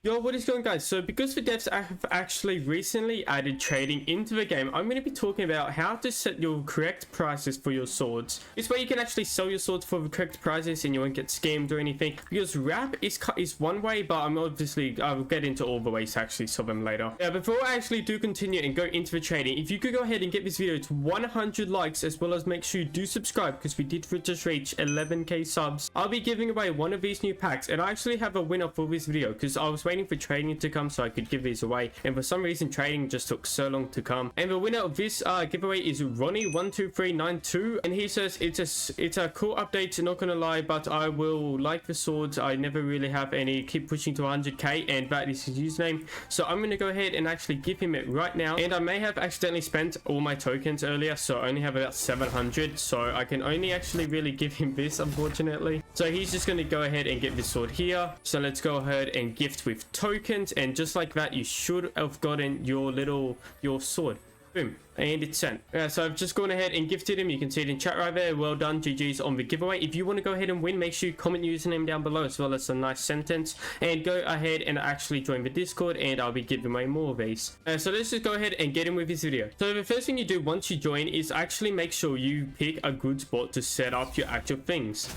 Yo, what is going on, guys? So because the devs have actually recently added trading into the game, I'm going to be talking about how to set your correct prices for your swords. This way you can actually sell your swords for the correct prices and you won't get scammed or anything. Because wrap is one way, but I'll get into all the ways to actually sell them later. Yeah, before I actually do continue and go into the trading, if you could go ahead and get this video to 100 likes, as well as make sure you do subscribe, because we did just reach 11k subs. I'll be giving away one of these new packs, and I actually have a winner for this video because I was waiting for trading to come so I could give these away, and for some reason trading just took so long to come. And the winner of this giveaway is Ronnie12392, and he says it's a cool update, not gonna lie, but I will like the swords. I never really have any, keep pushing to 100k, and that is his username. So I'm gonna go ahead and actually give him it right now. And I may have accidentally spent all my tokens earlier, so I only have about 700, so I can only actually really give him this, unfortunately. So he's just gonna go ahead and get this sword here. So let's go ahead and gift with tokens, and just like that you should have gotten your sword. Boom, and it's sent. So I've just gone ahead and gifted him. You can see it in chat right there. Well done, GG's on the giveaway. If you want to go ahead and win, make sure you comment username down below, as well as a nice sentence, and go ahead and actually join the Discord, and I'll be giving away more of these. So let's just go ahead and get in with this video. So the first thing you do once you join is actually make sure you pick a good spot to set up your actual things.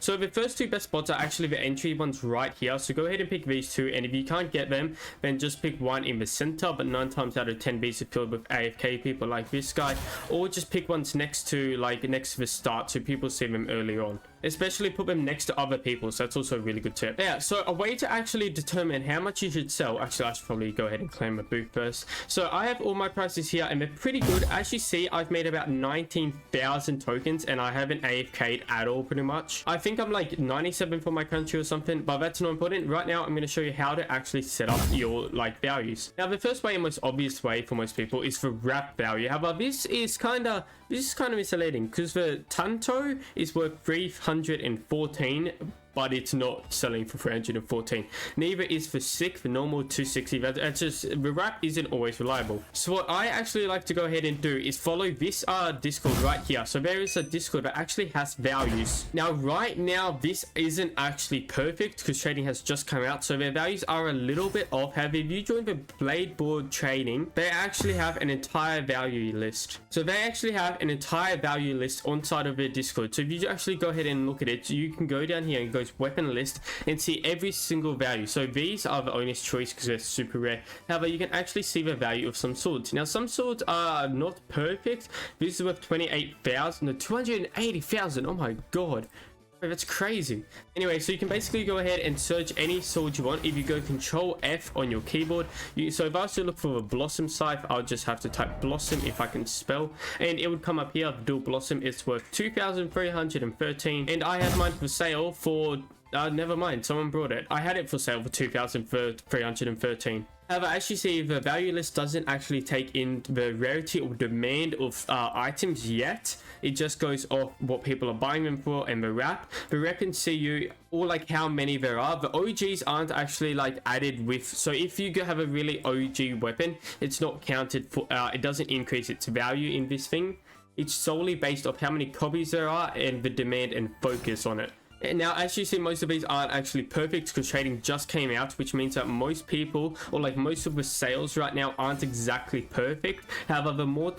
So the first two best spots are actually the entry ones right here. So go ahead and pick these two, and if you can't get them, then just pick one in the center. But 9 times out of 10 these are filled with AFK people like this guy, or just pick ones next to the start so people see them early on. Especially put them next to other people, so that's also a really good tip. Yeah, so a way to actually determine how much you should sell. Actually, I should probably go ahead and claim a booth first. So I have all my prices here, and they're pretty good. As you see, I've made about 19,000 tokens, and I haven't AFK'd at all, pretty much. I think I'm like 97 for my country or something, but that's not important. Right now, I'm going to show you how to actually set up your values. Now, the first way and most obvious way for most people is for wrap value. However, this is kind of misleading, because the Tanto is worth 314, but it's not selling for 314. Neither is for sick, the normal 260. That's just, the wrap isn't always reliable. So what I actually like to go ahead and do is follow this Discord right here. So there is a Discord that actually has values. Now right now this isn't actually perfect because trading has just come out, so their values are a little bit off. However, if you join the bladeball trading, they actually have an entire value list. So they actually have an entire value list on side of their Discord. So if you actually go ahead and look at it, you can go down here and go to weapon list and see every single value. So these are the owner's choice because they're super rare. However, you can actually see the value of some swords. Now some swords are not perfect. This is worth 28,000, no, 280,000. Oh my god, that's crazy. Anyway, so you can basically go ahead and search any sword you want. If you go Control F on your keyboard, so if I was to look for a blossom scythe, I'll just have to type blossom if I can spell, and it would come up here. Dual blossom, it's worth 2,313, and I have mine for sale for never mind, someone brought it. I had it for sale for 2,313. However, as you see, the value list doesn't actually take in the rarity or demand of items yet. It just goes off what people are buying them for and the wrap. The rep can see you, or like how many there are. The OGs aren't actually like added with. So if you have a really OG weapon, it's not counted for, it doesn't increase its value in this thing. It's solely based off how many copies there are and the demand and focus on it. And now, as you see, most of these aren't actually perfect because trading just came out, which means that most people, or like most of the sales right now, aren't exactly perfect. However, the more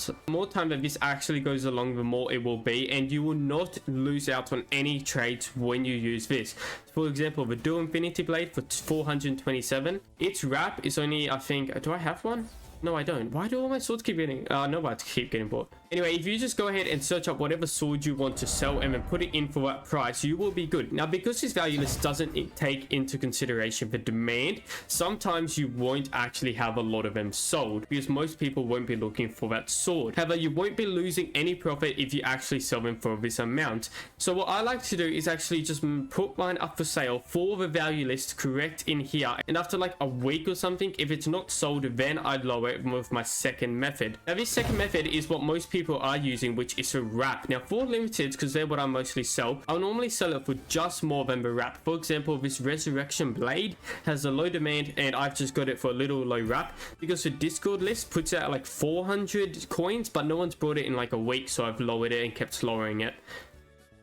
time that this actually goes along, the more it will be, and you will not lose out on any trades when you use this. For example, the dual infinity blade for 427, its wrap is only, I think, do I have one? No, I don't. Why do all my swords keep getting... no, I keep getting bought. Anyway, if you just go ahead and search up whatever sword you want to sell and then put it in for that price, you will be good. Now, because this value list doesn't take into consideration the demand, sometimes you won't actually have a lot of them sold because most people won't be looking for that sword. However, you won't be losing any profit if you actually sell them for this amount. So what I like to do is actually just put mine up for sale for the value list correct in here. And after like a week or something, if it's not sold, then I'd lower it with my second method. Now, this second method is what most people are using, which is a wrap. Now, for limiteds, because they're what I mostly sell, I'll normally sell it for just more than the wrap. For example, this resurrection blade has a low demand, and I've just got it for a little low wrap because the Discord list puts out like 400 coins, but no one's brought it in like a week, so I've lowered it and kept lowering it.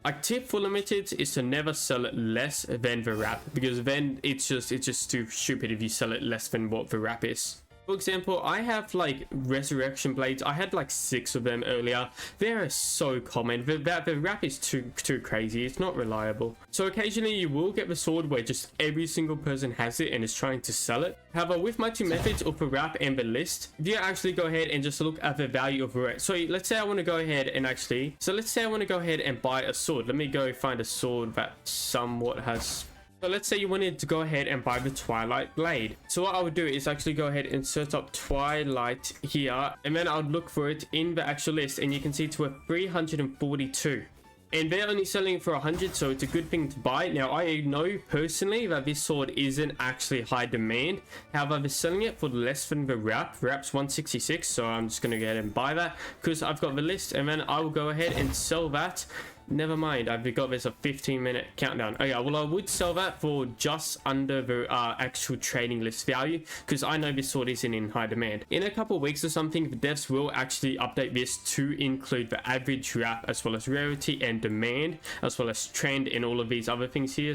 A tip for limiteds is to never sell it less than the wrap, because then it's just too stupid if you sell it less than what the wrap is. For example, I have like resurrection blades. I had like 6 of them earlier. They are so common. The wrap is too crazy. It's not reliable. So occasionally you will get the sword where just every single person has it and is trying to sell it. However, with my 2 methods of the wrap and the list, if you actually go ahead and just look at the value of it. So let's say I want to go ahead and buy a sword. Let me go find a sword that somewhat has... So let's say you wanted to go ahead and buy the Twilight Blade. So what I would do is actually go ahead and search up Twilight here, and then I would look for it in the actual list, and you can see it's worth 342. And they're only selling it for 100, so it's a good thing to buy. Now, I know personally that this sword isn't actually high demand. However, they're selling it for less than the wrap. The wrap's 166, so I'm just going to go ahead and buy that because I've got the list, and then I will go ahead and sell that. Never mind, I've got this a 15-minute countdown. Oh yeah, well, I would sell that for just under the actual trading list value, because I know this sword isn't in high demand. In a couple of weeks or something, the devs will actually update this to include the average wrap, as well as rarity and demand, as well as trend and all of these other things here.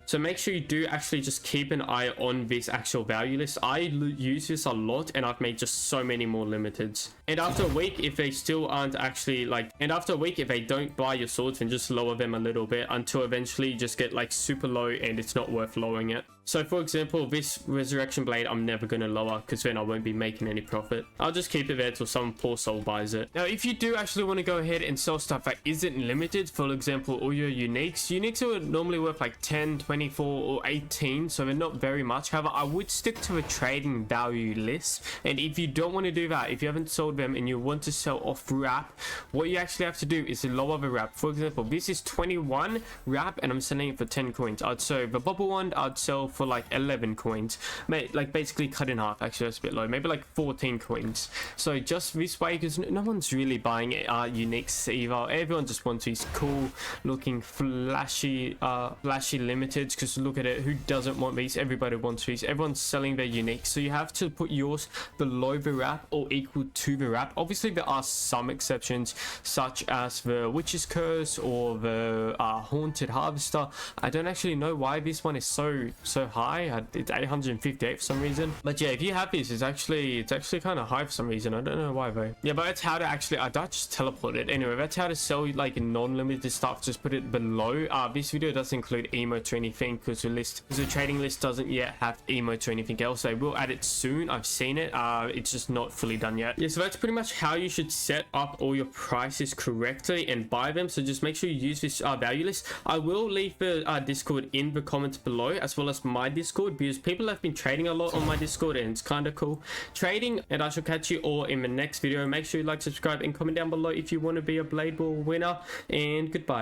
So make sure you do actually just keep an eye on this actual value list. I use this a lot, and I've made just so many more limiteds. And after a week, if they still aren't actually like, and after a week, if they don't buy your swords, then just lower them a little bit until eventually you just get like super low and it's not worth lowering it. So for example, this resurrection blade, I'm never going to lower because then I won't be making any profit. I'll just keep it there till some poor soul buys it. Now, if you do actually want to go ahead and sell stuff that isn't limited, for example, all your uniques are normally worth like 10, 24 or 18, so they're not very much. However, I would stick to a trading value list. And if you don't want to do that, if you haven't sold them and you want to sell off wrap, what you actually have to do is lower the wrap. For example, this is 21 wrap and I'm selling it for 10 coins. I'd sell the bubble one, I'd sell for like 11 coins, like basically cut in half. Actually, that's a bit low, maybe like 14 coins. So just this way, because no one's really buying uniques either. Everyone just wants these cool looking flashy limiteds, because look at it, who doesn't want these? Everybody wants these. Everyone's selling their uniques, so you have to put yours below the wrap or equal to the wrap. Obviously there are some exceptions, such as the Witch's Curse or the Haunted Harvester. I don't actually know why this one is so high. It's 858 for some reason, but yeah, if you have this, it's actually kind of high for some reason. I don't know why though. Yeah, but that's how to actually, I just teleported. Anyway, that's how to sell like non-limited stuff. Just put it below. This video doesn't include emotes or anything, because the trading list doesn't yet have emotes or anything else. They will add it soon. I've seen it. It's just not fully done yet. Yeah, so that's pretty much how you should set up all your prices correctly and buy them. So just make sure you use this value list. I will leave the Discord in the comments below, as well as my Discord, because people have been trading a lot on my Discord and it's kind of cool trading. And I shall catch you all in the next video. Make sure you like, subscribe, and comment down below if you want to be a Blade Ball winner. And goodbye.